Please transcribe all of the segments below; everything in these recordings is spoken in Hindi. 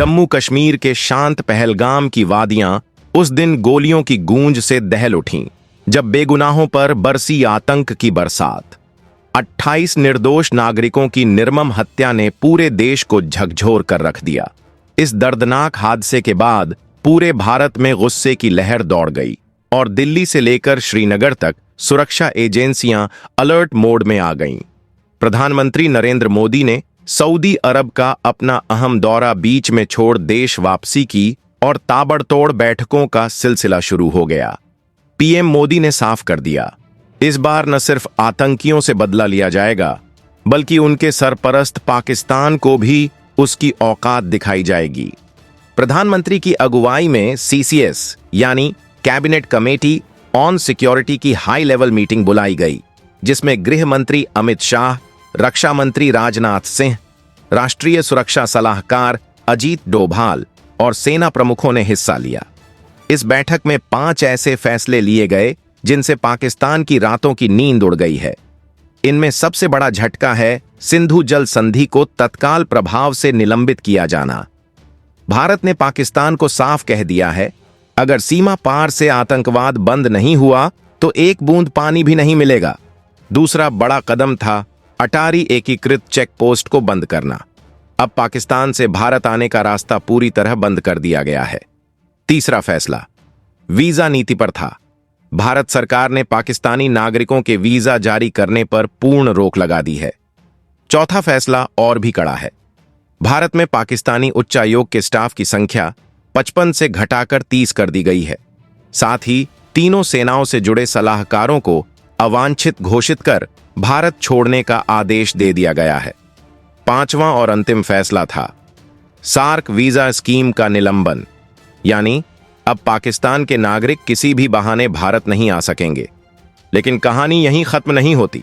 जम्मू कश्मीर के शांत पहलगाम की वादियां उस दिन गोलियों की गूंज से दहल उठीं, जब बेगुनाहों पर बरसी आतंक की बरसात। 28 निर्दोष नागरिकों की निर्मम हत्या ने पूरे देश को झकझोर कर रख दिया। इस दर्दनाक हादसे के बाद पूरे भारत में गुस्से की लहर दौड़ गई और दिल्ली से लेकर श्रीनगर तक सुरक्षा एजेंसियां अलर्ट मोड में आ गईं। प्रधानमंत्री नरेंद्र मोदी ने सऊदी अरब का अपना अहम दौरा बीच में छोड़ देश वापसी की और ताबड़तोड़ बैठकों का सिलसिला शुरू हो गया। पीएम मोदी ने साफ कर दिया, इस बार न सिर्फ आतंकियों से बदला लिया जाएगा, बल्कि उनके सरपरस्त पाकिस्तान को भी उसकी औकात दिखाई जाएगी। प्रधानमंत्री की अगुवाई में सीसीएस यानी कैबिनेट कमेटी ऑन सिक्योरिटी की हाई लेवल मीटिंग बुलाई गई, जिसमें गृह मंत्री अमित शाह, रक्षा मंत्री राजनाथ सिंह, राष्ट्रीय सुरक्षा सलाहकार अजीत डोभाल और सेना प्रमुखों ने हिस्सा लिया। इस बैठक में 5 ऐसे फैसले लिए गए जिनसे पाकिस्तान की रातों की नींद उड़ गई है। इनमें सबसे बड़ा झटका है सिंधु जल संधि को तत्काल प्रभाव से निलंबित किया जाना। भारत ने पाकिस्तान को साफ कह दिया है, अगर सीमा पार से आतंकवाद बंद नहीं हुआ तो एक बूंद पानी भी नहीं मिलेगा। दूसरा बड़ा कदम था अटारी एकीकृत चेक पोस्ट को बंद करना। अब पाकिस्तान से भारत आने का रास्ता पूरी तरह बंद कर दिया गया है। तीसरा फैसला वीजा नीति पर था। भारत सरकार ने पाकिस्तानी नागरिकों के वीजा जारी करने पर पूर्ण रोक लगा दी है। चौथा फैसला और भी कड़ा है। भारत में पाकिस्तानी उच्चायोग के स्टाफ की संख्या 55 से घटाकर 30 कर दी गई है। साथ ही तीनों सेनाओं से जुड़े सलाहकारों को अवांछित घोषित कर भारत छोड़ने का आदेश दे दिया गया है। पांचवां और अंतिम फैसला था सार्क वीजा स्कीम का निलंबन, यानी अब पाकिस्तान के नागरिक किसी भी बहाने भारत नहीं आ सकेंगे। लेकिन कहानी यहीं खत्म नहीं होती।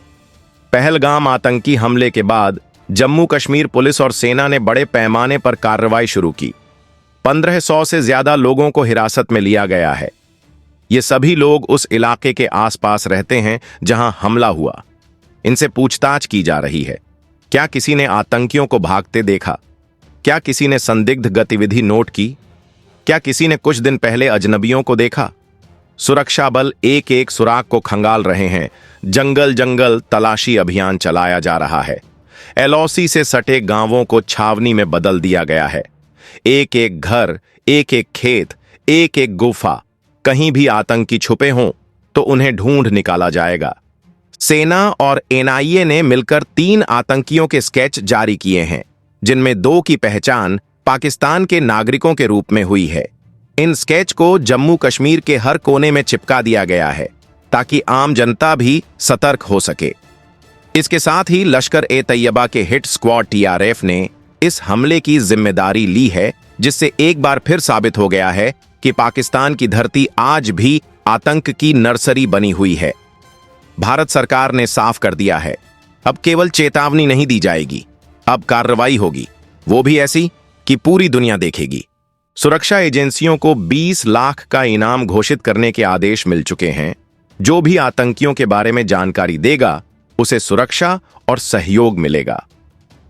पहलगाम आतंकी हमले के बाद जम्मू कश्मीर पुलिस और सेना ने बड़े पैमाने पर कार्रवाई शुरू की। 1500 से ज्यादा लोगों को हिरासत में लिया गया है। ये सभी लोग उस इलाके के आसपास रहते हैं जहां हमला हुआ। इनसे पूछताछ की जा रही है। क्या किसी ने आतंकियों को भागते देखा? क्या किसी ने संदिग्ध गतिविधि नोट की? क्या किसी ने कुछ दिन पहले अजनबियों को देखा? सुरक्षा बल एक एक सुराग को खंगाल रहे हैं। जंगल जंगल तलाशी अभियान चलाया जा रहा है। एलओसी से सटे गांवों को छावनी में बदल दिया गया है। एक एक घर, एक एक खेत, एक एक गुफा, कहीं भी आतंकी छुपे हों तो उन्हें ढूंढ निकाला जाएगा। सेना और एनआईए ने मिलकर 3 आतंकियों के स्केच जारी किए हैं, जिनमें 2 की पहचान पाकिस्तान के नागरिकों के रूप में हुई है। इन स्केच को जम्मू कश्मीर के हर कोने में चिपका दिया गया है ताकि आम जनता भी सतर्क हो सके। इसके साथ ही लश्कर ए तैयबा के हिट स्क्वाड टीआरएफ ने इस हमले की जिम्मेदारी ली है, जिससे एक बार फिर साबित हो गया है कि पाकिस्तान की धरती आज भी आतंक की नर्सरी बनी हुई है। भारत सरकार ने साफ कर दिया है, अब केवल चेतावनी नहीं दी जाएगी, अब कार्रवाई होगी, वो भी ऐसी कि पूरी दुनिया देखेगी। सुरक्षा एजेंसियों को 20 लाख का इनाम घोषित करने के आदेश मिल चुके हैं। जो भी आतंकियों के बारे में जानकारी देगा उसे सुरक्षा और सहयोग मिलेगा।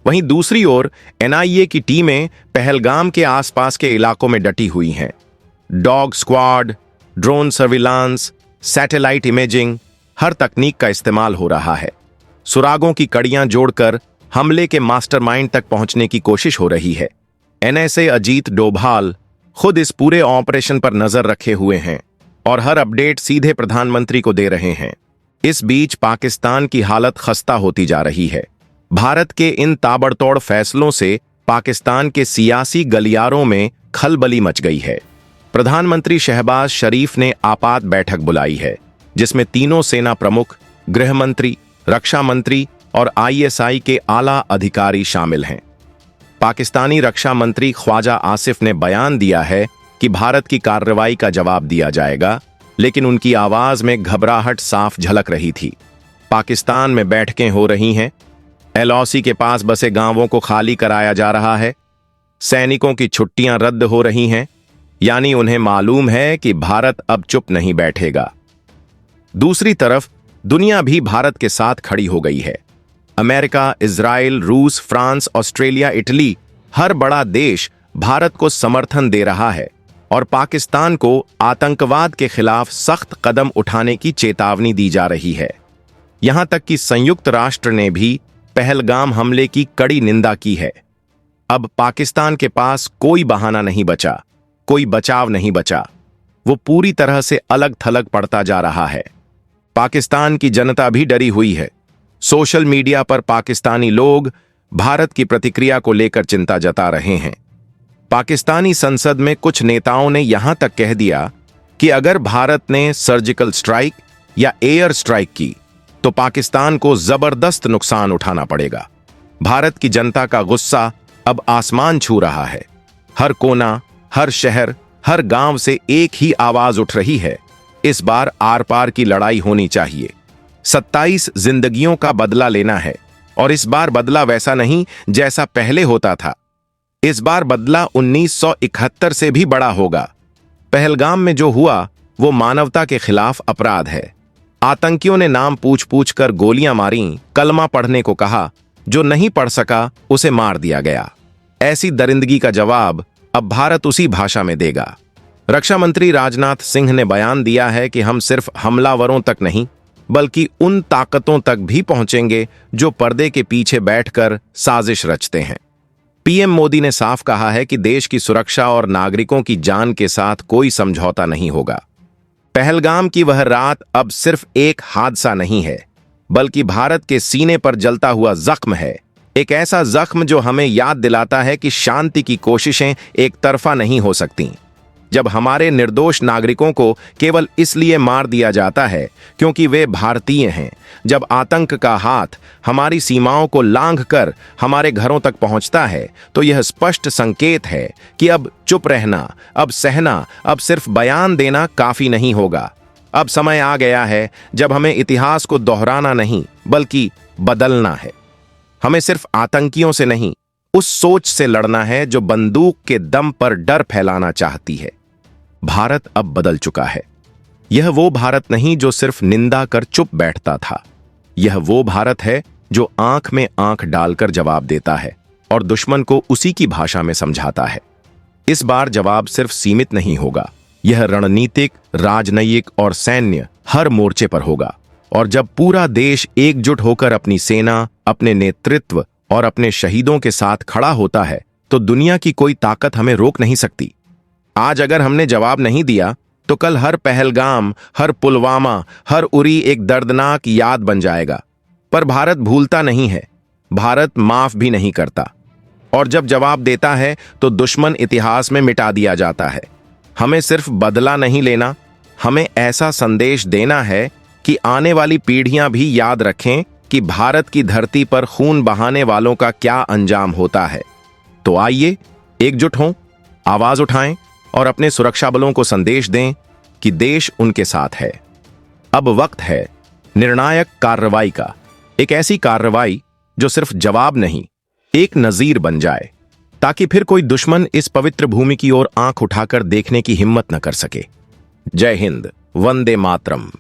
वहीं दूसरी ओर एनआईए की टीमें पहलगाम के आसपास के इलाकों में डटी हुई हैं। Dog squad, drone surveillance, satellite imaging, हर तकनीक का इस्तेमाल हो रहा है। सुरागों की कड़ियां जोड़कर हमले के मास्टरमाइंड तक पहुंचने की कोशिश हो रही है। एनएसए अजीत डोभाल खुद इस पूरे ऑपरेशन पर नजर रखे हुए हैं और हर अपडेट सीधे प्रधानमंत्री को दे रहे हैं। इस बीच पाकिस्तान की हालत खस्ता होती जा रही है। भारत के इन ताबड़तोड़ फैसलों से पाकिस्तान के सियासी गलियारों में खलबली मच गई है। प्रधानमंत्री शहबाज शरीफ ने आपात बैठक बुलाई है, जिसमें तीनों सेना प्रमुख, गृह मंत्री, रक्षा मंत्री और आईएसआई के आला अधिकारी शामिल हैं। पाकिस्तानी रक्षा मंत्री ख्वाजा आसिफ ने बयान दिया है कि भारत की कार्रवाई का जवाब दिया जाएगा, लेकिन उनकी आवाज में घबराहट साफ झलक रही थी। पाकिस्तान में बैठकें हो रही हैं, एलओसी के पास बसे गांवों को खाली कराया जा रहा है, सैनिकों की छुट्टियां रद्द हो रही हैं, यानी उन्हें मालूम है कि भारत अब चुप नहीं बैठेगा। दूसरी तरफ दुनिया भी भारत के साथ खड़ी हो गई है। अमेरिका, इजराइल, रूस, फ्रांस, ऑस्ट्रेलिया, इटली, हर बड़ा देश भारत को समर्थन दे रहा है और पाकिस्तान को आतंकवाद के खिलाफ सख्त कदम उठाने की चेतावनी दी जा रही है। यहां तक कि संयुक्त राष्ट्र ने भी पहलगाम हमले की कड़ी निंदा की है। अब पाकिस्तान के पास कोई बहाना नहीं बचा, कोई बचाव नहीं बचा। वो पूरी तरह से अलग थलग पड़ता जा रहा है। पाकिस्तान की जनता भी डरी हुई है। सोशल मीडिया पर पाकिस्तानी लोग भारत की प्रतिक्रिया को लेकर चिंता जता रहे हैं। पाकिस्तानी संसद में कुछ नेताओं ने यहां तक कह दिया कि अगर भारत ने सर्जिकल स्ट्राइक या एयर स्ट्राइक की तो पाकिस्तान को जबरदस्त नुकसान उठाना पड़ेगा। भारत की जनता का गुस्सा अब आसमान छू रहा है। हर कोना, हर शहर, हर गांव से एक ही आवाज उठ रही है, इस बार आर पार की लड़ाई होनी चाहिए। 27 जिंदगियों का बदला लेना है और इस बार बदला वैसा नहीं जैसा पहले होता था। इस बार बदला 1971 से भी बड़ा होगा। पहलगाम में जो हुआ वो मानवता के खिलाफ अपराध है। आतंकियों ने नाम पूछ पूछ कर गोलियां मारी, कलमा पढ़ने को कहा, जो नहीं पढ़ सका उसे मार दिया गया। ऐसी दरिंदगी का जवाब अब भारत उसी भाषा में देगा। रक्षा मंत्री राजनाथ सिंह ने बयान दिया है कि हम सिर्फ हमलावरों तक नहीं बल्कि उन ताकतों तक भी पहुंचेंगे जो पर्दे के पीछे बैठकर साजिश रचते हैं। पीएम मोदी ने साफ कहा है कि देश की सुरक्षा और नागरिकों की जान के साथ कोई समझौता नहीं होगा। पहलगाम की वह रात अब सिर्फ एक हादसा नहीं है बल्कि भारत के सीने पर जलता हुआ जख्म है। एक ऐसा जख्म जो हमें याद दिलाता है कि शांति की कोशिशें एक तरफा नहीं हो सकती। जब हमारे निर्दोष नागरिकों को केवल इसलिए मार दिया जाता है क्योंकि वे भारतीय हैं, जब आतंक का हाथ हमारी सीमाओं को लांघकर हमारे घरों तक पहुंचता है, तो यह स्पष्ट संकेत है कि अब चुप रहना, अब सहना, अब सिर्फ बयान देना काफी नहीं होगा। अब समय आ गया है जब हमें इतिहास को दोहराना नहीं बल्कि बदलना है। हमें सिर्फ आतंकियों से नहीं, उस सोच से लड़ना है जो बंदूक के दम पर डर फैलाना चाहती है। भारत अब बदल चुका है। यह वो भारत नहीं जो सिर्फ निंदा कर चुप बैठता था। यह वो भारत है जो आंख में आंख डालकर जवाब देता है और दुश्मन को उसी की भाषा में समझाता है। इस बार जवाब सिर्फ सीमित नहीं होगा, यह रणनीतिक, राजनयिक और सैन्य हर मोर्चे पर होगा। और जब पूरा देश एकजुट होकर अपनी सेना, अपने नेतृत्व और अपने शहीदों के साथ खड़ा होता है तो दुनिया की कोई ताकत हमें रोक नहीं सकती। आज अगर हमने जवाब नहीं दिया तो कल हर पहलगाम, हर पुलवामा, हर उरी एक दर्दनाक याद बन जाएगा। पर भारत भूलता नहीं है, भारत माफ भी नहीं करता। और जब जवाब देता है तो दुश्मन इतिहास में मिटा दिया जाता है। हमें सिर्फ बदला नहीं लेना, हमें ऐसा संदेश देना है कि आने वाली पीढ़ियां भी याद रखें कि भारत की धरती पर खून बहाने वालों का क्या अंजाम होता है। तो आइए एकजुट हों, आवाज उठाएं और अपने सुरक्षा बलों को संदेश दें कि देश उनके साथ है। अब वक्त है निर्णायक कार्रवाई का, एक ऐसी कार्रवाई जो सिर्फ जवाब नहीं, एक नजीर बन जाए, ताकि फिर कोई दुश्मन इस पवित्र भूमि की ओर आंख उठाकर देखने की हिम्मत न कर सके। जय हिंद, वंदे मातरम।